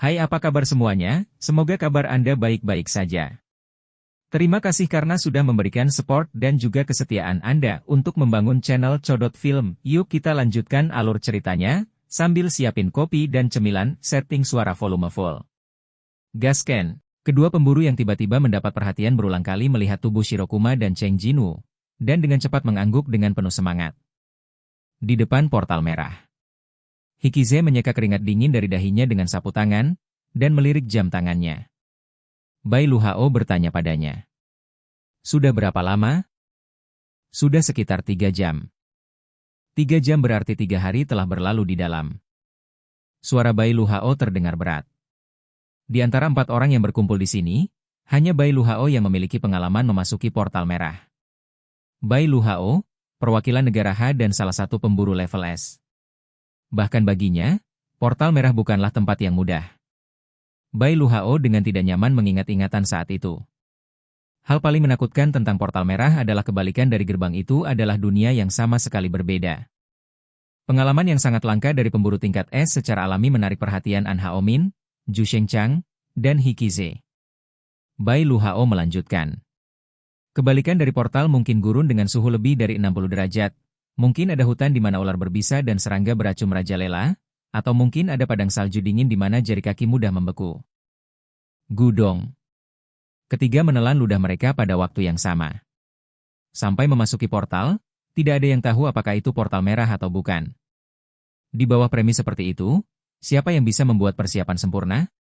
Hai, apa kabar semuanya? Semoga kabar Anda baik-baik saja. Terima kasih karena sudah memberikan support dan juga kesetiaan Anda untuk membangun channel Codot Film. Yuk kita lanjutkan alur ceritanya, sambil siapin kopi dan cemilan, setting suara volume full. Gasken, kedua pemburu yang tiba-tiba mendapat perhatian berulang kali melihat tubuh Shirokuma dan Cheng Jinwoo, dan dengan cepat mengangguk dengan penuh semangat. Di depan portal merah, Hikize menyeka keringat dingin dari dahinya dengan sapu tangan, dan melirik jam tangannya. Bai Luhao bertanya padanya. Sudah berapa lama? Sudah sekitar 3 jam. 3 jam berarti 3 hari telah berlalu di dalam. Suara Bai Luhao terdengar berat. Di antara 4 orang yang berkumpul di sini, hanya Bai Luhao yang memiliki pengalaman memasuki portal merah. Bai Luhao, perwakilan negara H dan salah satu pemburu level S. Bahkan baginya, portal merah bukanlah tempat yang mudah. Bai Luhao dengan tidak nyaman mengingat ingatan saat itu. Hal paling menakutkan tentang portal merah adalah kebalikan dari gerbang itu adalah dunia yang sama sekali berbeda. Pengalaman yang sangat langka dari pemburu tingkat S secara alami menarik perhatian An Haomin, Zhu Shengchang, dan Hikize. Bai Luhao melanjutkan. Kebalikan dari portal mungkin gurun dengan suhu lebih dari 60 derajat, mungkin ada hutan di mana ular berbisa dan serangga beracun merajalela, atau mungkin ada padang salju dingin di mana jari kaki mudah membeku. Gudong. Ketiga menelan ludah mereka pada waktu yang sama. Sampai memasuki portal, tidak ada yang tahu apakah itu portal merah atau bukan. Di bawah premis seperti itu, siapa yang bisa membuat persiapan sempurna?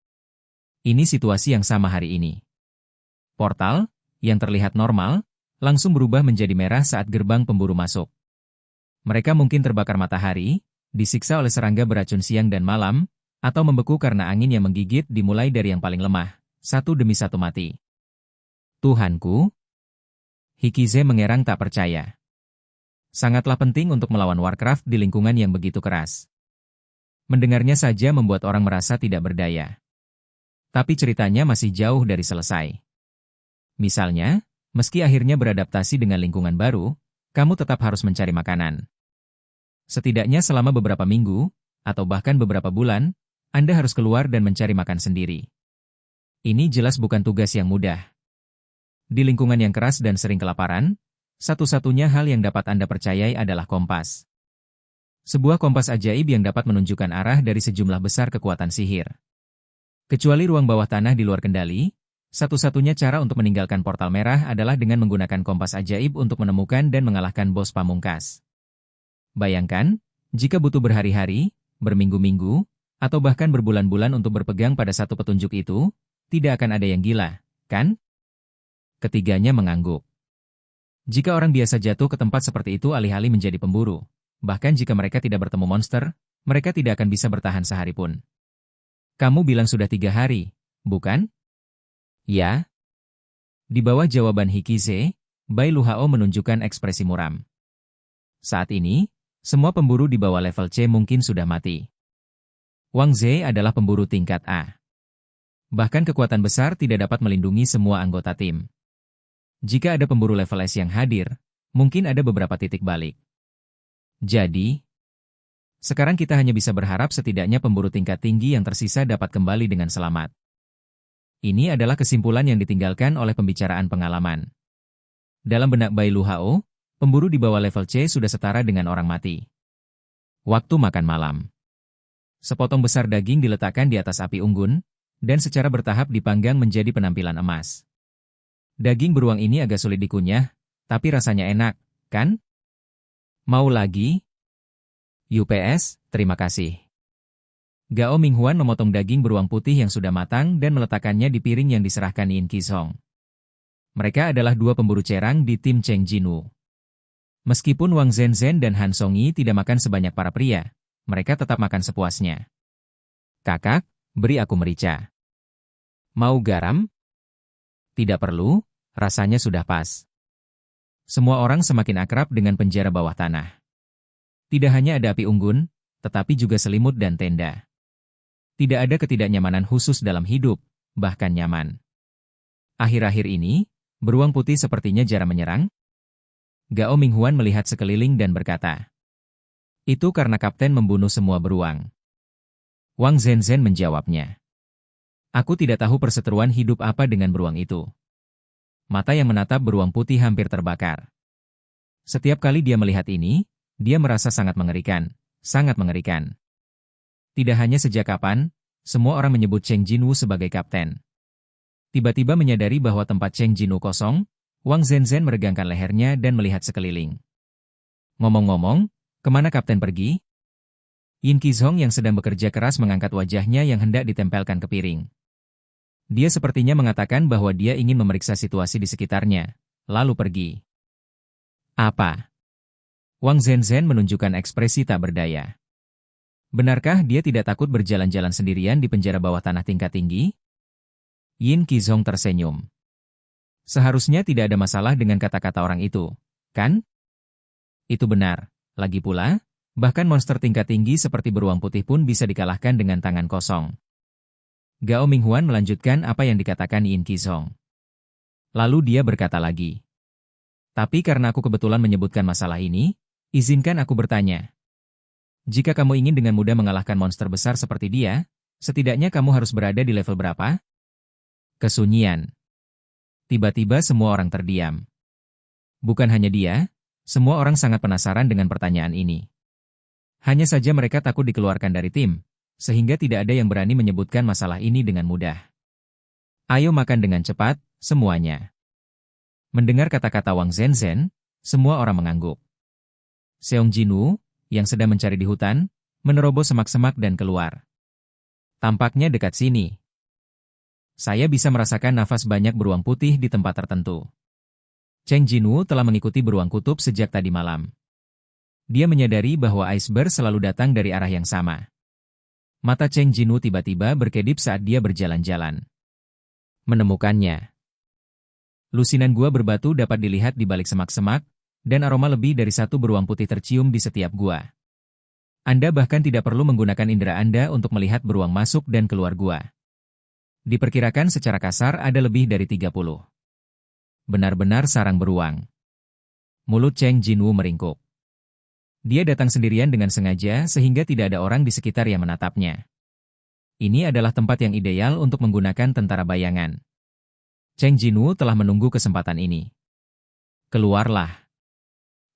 Ini situasi yang sama hari ini. Portal, yang terlihat normal, langsung berubah menjadi merah saat gerbang pemburu masuk. Mereka mungkin terbakar matahari, disiksa oleh serangga beracun siang dan malam, atau membeku karena angin yang menggigit dimulai dari yang paling lemah, satu demi satu mati. Tuhanku! Hikize mengerang tak percaya. Sangatlah penting untuk melawan Warcraft di lingkungan yang begitu keras. Mendengarnya saja membuat orang merasa tidak berdaya. Tapi ceritanya masih jauh dari selesai. Misalnya, meski akhirnya beradaptasi dengan lingkungan baru, kamu tetap harus mencari makanan. Setidaknya selama beberapa minggu, atau bahkan beberapa bulan, Anda harus keluar dan mencari makan sendiri. Ini jelas bukan tugas yang mudah. Di lingkungan yang keras dan sering kelaparan, satu-satunya hal yang dapat Anda percayai adalah kompas. Sebuah kompas ajaib yang dapat menunjukkan arah dari sejumlah besar kekuatan sihir. Kecuali ruang bawah tanah di luar kendali, satu-satunya cara untuk meninggalkan portal merah adalah dengan menggunakan kompas ajaib untuk menemukan dan mengalahkan bos pamungkas. Bayangkan, jika butuh berhari-hari, berminggu-minggu, atau bahkan berbulan-bulan untuk berpegang pada satu petunjuk itu, tidak akan ada yang gila, kan? Ketiganya mengangguk. Jika orang biasa jatuh ke tempat seperti itu alih-alih menjadi pemburu, bahkan jika mereka tidak bertemu monster, mereka tidak akan bisa bertahan sehari pun. Kamu bilang sudah 3 hari, bukan? Ya. Di bawah jawaban Hikize, Bai Luhao menunjukkan ekspresi muram. Saat ini, semua pemburu di bawah level C mungkin sudah mati. Wang Ze adalah pemburu tingkat A. Bahkan kekuatan besar tidak dapat melindungi semua anggota tim. Jika ada pemburu level S yang hadir, mungkin ada beberapa titik balik. Jadi, sekarang kita hanya bisa berharap setidaknya pemburu tingkat tinggi yang tersisa dapat kembali dengan selamat. Ini adalah kesimpulan yang ditinggalkan oleh pembicaraan pengalaman. Dalam benak Bai Luhao, pemburu di bawah level C sudah setara dengan orang mati. Waktu makan malam. Sepotong besar daging diletakkan di atas api unggun, dan secara bertahap dipanggang menjadi penampilan emas. Daging beruang ini agak sulit dikunyah, tapi rasanya enak, kan? Mau lagi? UPS, terima kasih. Gao Minghuan memotong daging beruang putih yang sudah matang dan meletakkannya di piring yang diserahkan Yin Qizhong. Mereka adalah 2 pemburu cerang di tim Cheng Jinwoo. Meskipun Wang Zhenzhen dan Han Songyi tidak makan sebanyak para pria, mereka tetap makan sepuasnya. Kakak, beri aku merica. Mau garam? Tidak perlu, rasanya sudah pas. Semua orang semakin akrab dengan penjara bawah tanah. Tidak hanya ada api unggun, tetapi juga selimut dan tenda. Tidak ada ketidaknyamanan khusus dalam hidup, bahkan nyaman. Akhir-akhir ini, beruang putih sepertinya jarang menyerang. Gao Minghuan melihat sekeliling dan berkata, "Itu karena kapten membunuh semua beruang." Wang Zhenzhen menjawabnya, Aku tidak tahu perseteruan hidup apa dengan beruang itu. Mata yang menatap beruang putih hampir terbakar. Setiap kali dia melihat ini, dia merasa sangat mengerikan. Sangat mengerikan. Tidak hanya sejak kapan, semua orang menyebut Cheng Jinwu sebagai kapten. Tiba-tiba menyadari bahwa tempat Cheng Jinwu kosong, Wang Zenzhen meregangkan lehernya dan melihat sekeliling. Ngomong-ngomong, kemana kapten pergi? Yin Qizhong yang sedang bekerja keras mengangkat wajahnya yang hendak ditempelkan ke piring. Dia sepertinya mengatakan bahwa dia ingin memeriksa situasi di sekitarnya, lalu pergi. Apa? Wang Zenzhen menunjukkan ekspresi tak berdaya. Benarkah dia tidak takut berjalan-jalan sendirian di penjara bawah tanah tingkat tinggi? Yin Qizhong tersenyum. Seharusnya tidak ada masalah dengan kata-kata orang itu, kan? Itu benar. Lagi pula, bahkan monster tingkat tinggi seperti beruang putih pun bisa dikalahkan dengan tangan kosong. Gao Minghuan melanjutkan apa yang dikatakan Yin Qizhong. Lalu dia berkata lagi. Tapi karena aku kebetulan menyebutkan masalah ini, izinkan aku bertanya. Jika kamu ingin dengan mudah mengalahkan monster besar seperti dia, setidaknya kamu harus berada di level berapa? Kesunyian. Tiba-tiba semua orang terdiam. Bukan hanya dia, semua orang sangat penasaran dengan pertanyaan ini. Hanya saja mereka takut dikeluarkan dari tim, sehingga tidak ada yang berani menyebutkan masalah ini dengan mudah. Ayo makan dengan cepat, semuanya. Mendengar kata-kata Wang Zenzhen, semua orang mengangguk. Seong Jinwu, yang sedang mencari di hutan, menerobos semak-semak dan keluar. Tampaknya dekat sini. Saya bisa merasakan nafas banyak beruang putih di tempat tertentu. Cheng Jinwu telah mengikuti beruang kutub sejak tadi malam. Dia menyadari bahwa iceberg selalu datang dari arah yang sama. Mata Cheng Jinwu tiba-tiba berkedip saat dia berjalan-jalan. Menemukannya. Lusinan gua berbatu dapat dilihat di balik semak-semak, dan aroma lebih dari satu beruang putih tercium di setiap gua. Anda bahkan tidak perlu menggunakan indera Anda untuk melihat beruang masuk dan keluar gua. Diperkirakan secara kasar ada lebih dari 30. Benar-benar sarang beruang. Mulut Cheng Jinwu meringkuk. Dia datang sendirian dengan sengaja sehingga tidak ada orang di sekitar yang menatapnya. Ini adalah tempat yang ideal untuk menggunakan tentara bayangan. Cheng Jinwu telah menunggu kesempatan ini. Keluarlah.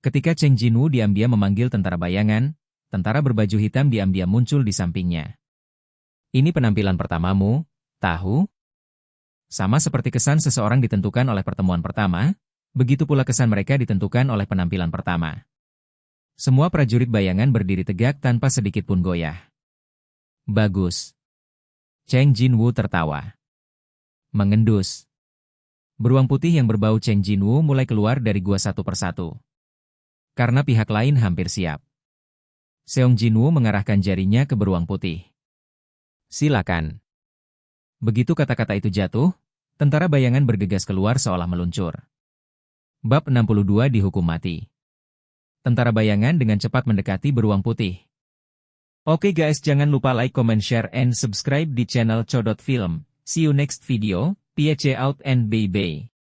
Ketika Cheng Jinwu diam-diam memanggil tentara bayangan, tentara berbaju hitam diam-diam muncul di sampingnya. Ini penampilan pertamamu, tahu? Sama seperti kesan seseorang ditentukan oleh pertemuan pertama, begitu pula kesan mereka ditentukan oleh penampilan pertama. Semua prajurit bayangan berdiri tegak tanpa sedikit pun goyah. Bagus. Cheng Jinwu tertawa. Mengendus. Beruang putih yang berbau Cheng Jinwu mulai keluar dari gua satu persatu. Karena pihak lain hampir siap. Seong Jinwu mengarahkan jarinya ke beruang putih. Silakan. Begitu kata-kata itu jatuh, tentara bayangan bergegas keluar seolah meluncur. Bab 62 dihukum mati. Tentara bayangan dengan cepat mendekati beruang putih. Oke guys, jangan lupa like, comment, share, and subscribe di channel Codot Film. See you next video, PHC out and bye-bye.